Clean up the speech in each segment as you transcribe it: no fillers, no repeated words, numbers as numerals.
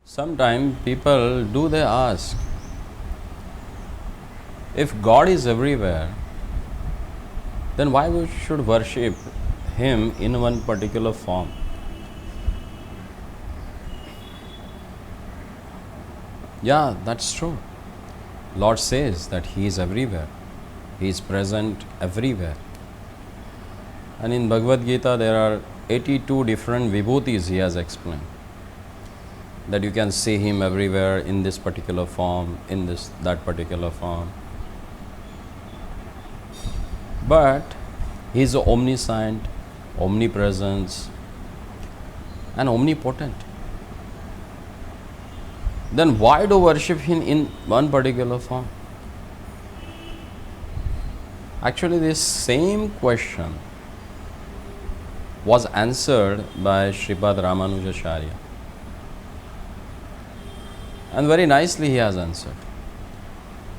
Sometimes people do they ask, if God is everywhere, then why we should worship Him in one particular form? Yeah, that's true. Lord says that He is everywhere. He is present everywhere. And in Bhagavad Gita there are 82 different vibhutis He has explained. That you can see Him everywhere in this particular form, in that particular form. But He is omniscient, omnipresent, and omnipotent. Then why do worship Him in one particular form? Actually, this same question was answered by Sripad Ramanujacharya. And very nicely he has answered.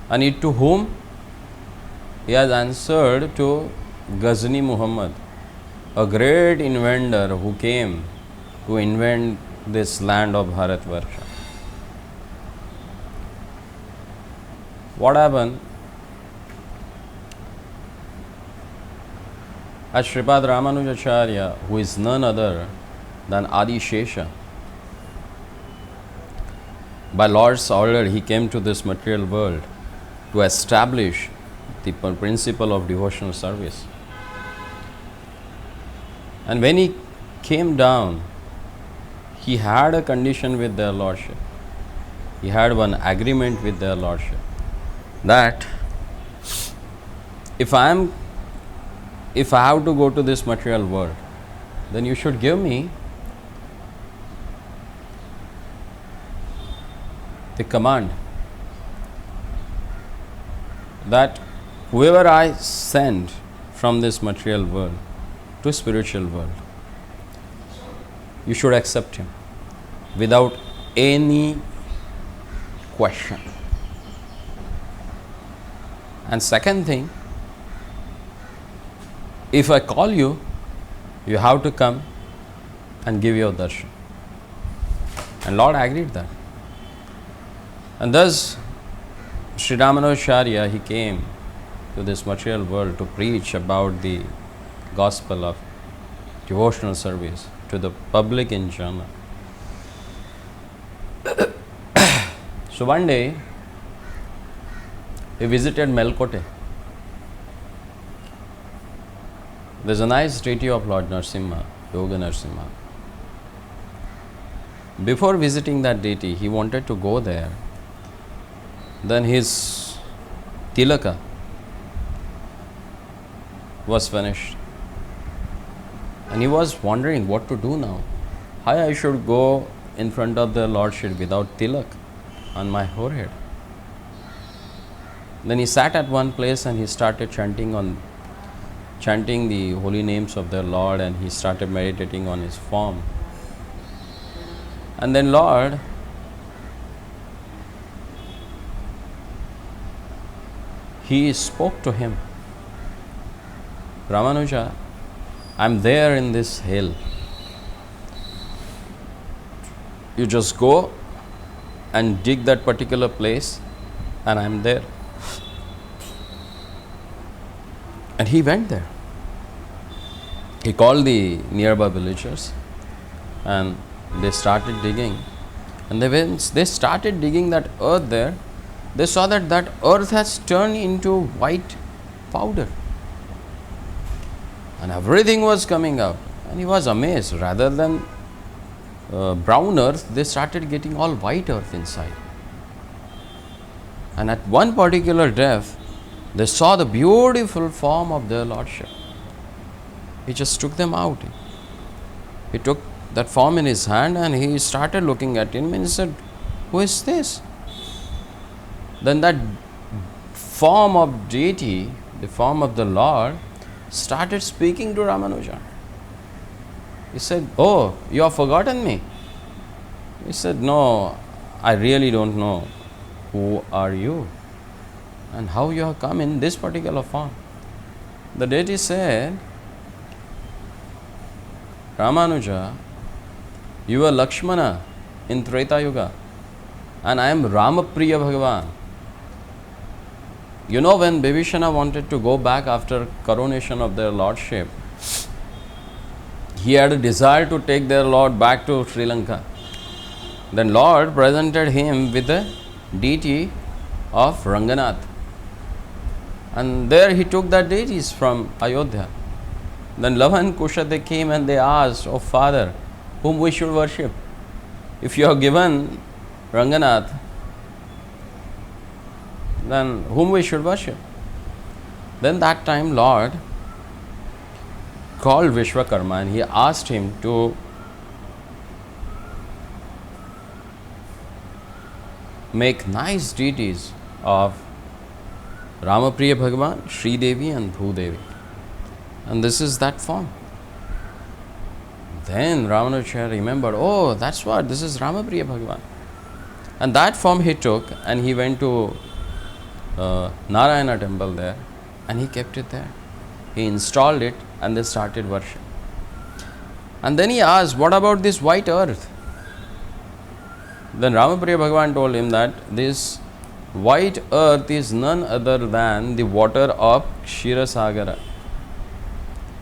And it to whom? He has answered to Ghazni Muhammad, a great inventor who came to invent this land of Bharatvarsha. What happened? As Sripad Ramanujacharya, who is none other than Adi Shesha, by Lord's order, he came to this material world to establish the principle of devotional service. And when he came down, he had a condition with their Lordship. He had one agreement with their Lordship that if I have to go to this material world, then you should give me the command that whoever I send from this material world to spiritual world, you should accept him without any question. And second thing, if I call you, you have to come and give your darshan. And Lord agreed that. And thus, Sri Ramanujacharya, he came to this material world to preach about the gospel of devotional service to the public in general. So one day, he visited Melkote. There's a nice deity of Lord Narasimha, Yoga Narasimha. Before visiting that deity, he wanted to go there. Then his tilaka was finished. And he was wondering what to do now. How I should go in front of the Lordship without tilak on my forehead. Then he sat at one place and he started chanting the holy names of the Lord, and he started meditating on his form. And then Lord he spoke to him, Ramanuja, I'm there in this hill. You just go and dig that particular place, and I'm there. And he went there. He called the nearby villagers, and they started digging. And when they started digging that earth there, they saw that that earth has turned into white powder. And everything was coming out. And he was amazed. Rather than brown earth, they started getting all white earth inside. And at one particular depth, they saw the beautiful form of their Lordship. He just took them out. He took that form in his hand and he started looking at him and he said, who is this? Then that form of deity, the form of the Lord, started speaking to Ramanuja. He said, oh, you have forgotten me? He said, no, I really don't know. Who are you? And how you have come in this particular form? The deity said, Ramanuja, you are Lakshmana in Treta Yuga. And I am Ramapriya Bhagavan. You know, when Bibhishana wanted to go back after coronation of their lordship, he had a desire to take their lord back to Sri Lanka. Then Lord presented him with the deity of Ranganath. And there he took the deities from Ayodhya. Then Lava and Kusha, they came and they asked, "Oh Father, whom we should worship? If you have given Ranganath, then whom we should worship?" Then that time Lord called Vishwakarma and he asked him to make nice deities of Ramapriya Bhagavan, Sri Devi and Bhudevi. And this is that form. Then Ramanujacharya remembered, oh, that's what, this is Ramapriya Bhagavan. And that form he took and he went to Narayana temple there and he kept it there. He installed it and they started worship. And then he asked, what about this white earth? Then Ramapriya Bhagavan told him that this white earth is none other than the water of Kshirasagara,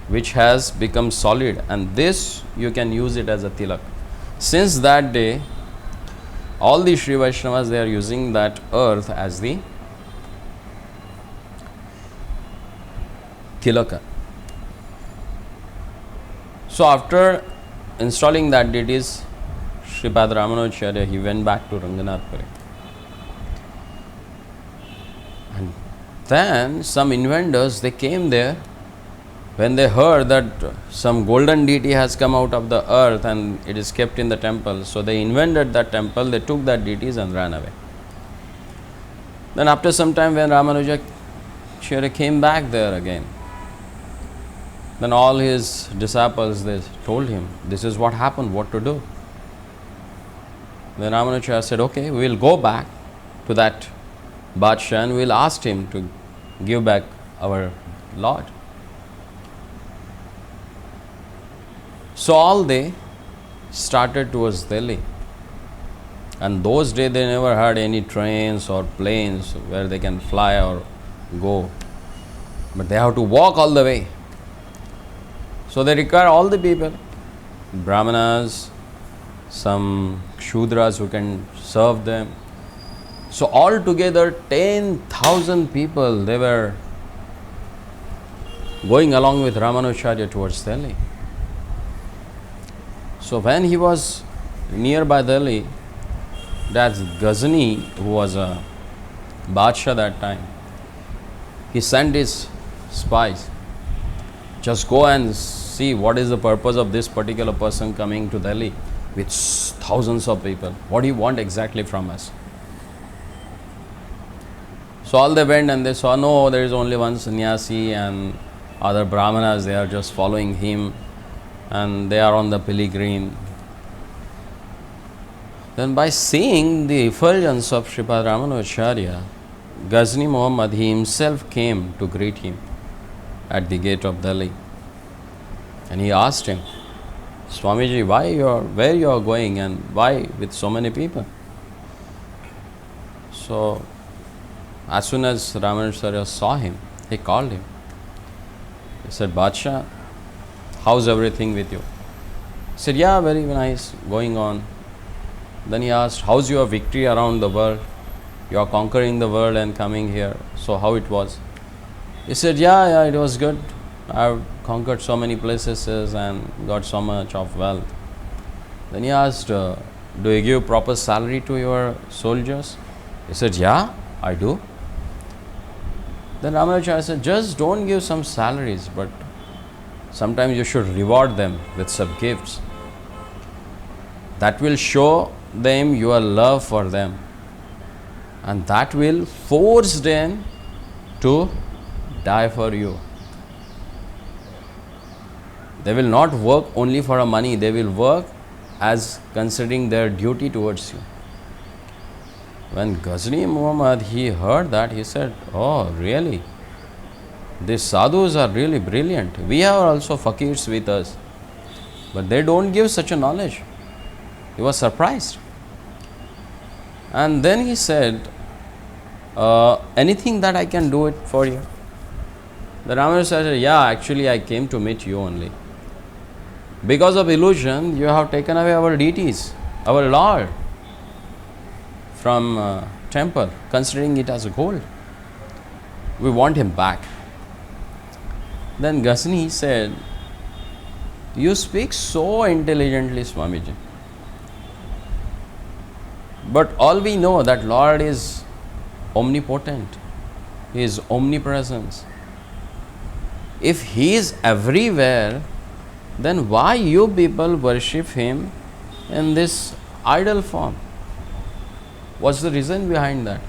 which has become solid, and this you can use it as a tilak. Since that day, all the Sri Vaishnavas, they are using that earth as the tilaka. So after installing that deities, Sripad Ramanujacharya, he went back to Ranganathpuri. And then some inventors, they came there when they heard that some golden deity has come out of the earth and it is kept in the temple. So they invented that temple, they took that deities and ran away. Then after some time when Ramanujacharya came back there again, then all his disciples, they told him, this is what happened, what to do. Then Ramanujacharya said, okay, we will go back to that Badshah and we will ask him to give back our Lord. So all they started towards Delhi. And those days they never had any trains or planes where they can fly or go. But they have to walk all the way. So they require all the people, Brahmanas, some Shudras who can serve them. So altogether 10,000 people, they were going along with Ramanujacharya towards Delhi. So when he was nearby Delhi, that's Ghazni, who was a Badshah that time, he sent his spies, just go and see what is the purpose of this particular person coming to Delhi with thousands of people. What do you want exactly from us? So all they went and they saw, no, there is only one sannyasi and other brahmanas, they are just following him and they are on the pilgrim. Then by seeing the effulgence of Sripad Ramanujacharya, Ghazni Muhammad, he himself came to greet him at the gate of Delhi. And he asked him, Swamiji, where you are going and why with so many people? So as soon as Ramanujacharya saw him, he called him. He said, Badshah, how's everything with you? He said, yeah, very nice, going on. Then he asked, how's your victory around the world? You are conquering the world and coming here. So how it was? He said, yeah, it was good. I've conquered so many places and got so much of wealth. Then he asked, do you give proper salary to your soldiers? He said, yeah, I do. Then Ramanujacharya said, just don't give some salaries, but sometimes you should reward them with some gifts. That will show them your love for them, and that will force them to die for you. They will not work only for a money, they will work as considering their duty towards you. When Ghazni Muhammad, he heard that, he said, oh really? These sadhus are really brilliant. We have also fakirs with us, but they don't give such a knowledge. He was surprised. And then he said, anything that I can do it for you? The Ramanuja said, yeah, actually I came to meet you only. Because of illusion, you have taken away our deities, our Lord, from temple, considering it as a gold. We want him back. Then Ghazni said, you speak so intelligently, Swamiji. But all we know that Lord is omnipotent. He is omnipresence. If he is everywhere, then why you people worship him in this idol form? What's the reason behind that?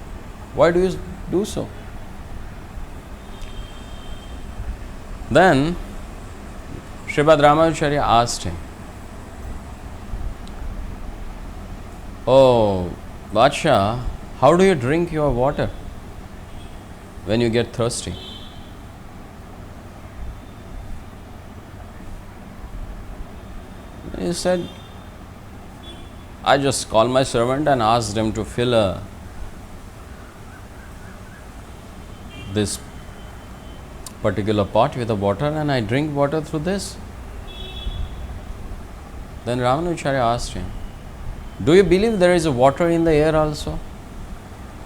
Why do you do so? Then Sripad Ramacharya asked him, oh, Badsha, how do you drink your water when you get thirsty? He said, I just call my servant and ask them to fill this particular pot with the water, and I drink water through this. Then Ramanujarya asked him, do you believe there is a water in the air also?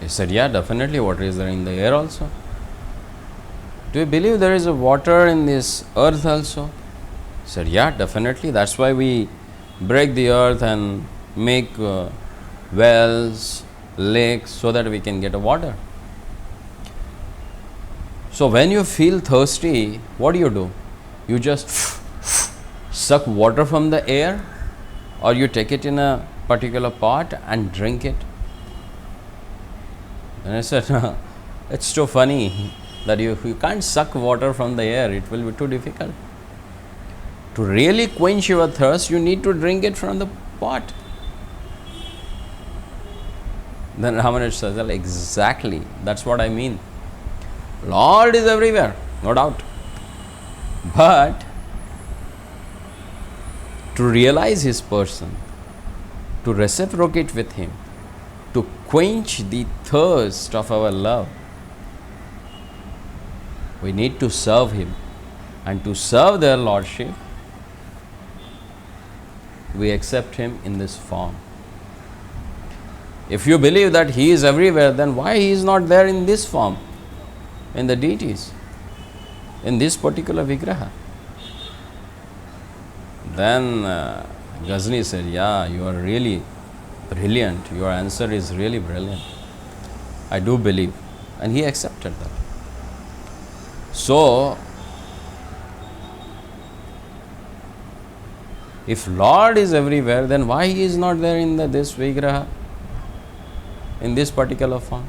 He said, yeah, definitely water is there in the air also. Do you believe there is a water in this earth also? He said, yeah, definitely. That's why we break the earth and make wells, lakes, so that we can get a water. So when you feel thirsty, what do? You just suck water from the air, or you take it in a particular pot and drink it. And I said, it's so funny that you can't suck water from the air, it will be too difficult. To really quench your thirst, you need to drink it from the pot. Then Ramanuja says, well, exactly, that's what I mean. Lord is everywhere, no doubt. But to realize his person, to reciprocate with him, to quench the thirst of our love, we need to serve him. And to serve their Lordship, we accept him in this form. If you believe that he is everywhere, then why he is not there in this form, in the deities, in this particular Vigraha? Then Ghazni said, yeah, you are really brilliant. Your answer is really brilliant. I do believe. And he accepted that. So, if Lord is everywhere, then why he is not there in this Vigraha, in this particular form?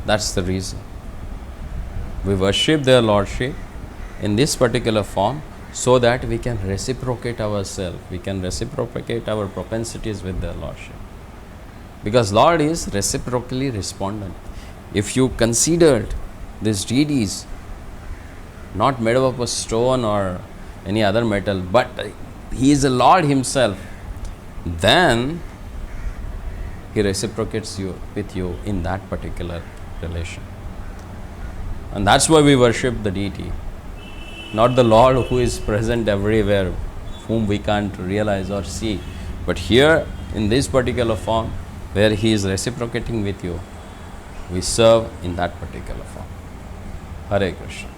That's the reason. We worship their Lordship in this particular form so that we can reciprocate ourselves, we can reciprocate our propensities with their Lordship. Because Lord is reciprocally respondent. If you considered these deities not made up of stone or any other metal, but he is the Lord himself, then he reciprocates with you in that particular relation. And that's why we worship the deity, not the Lord who is present everywhere, whom we can't realize or see, but here in this particular form where he is reciprocating with you, we serve in that particular form. Hare Krishna.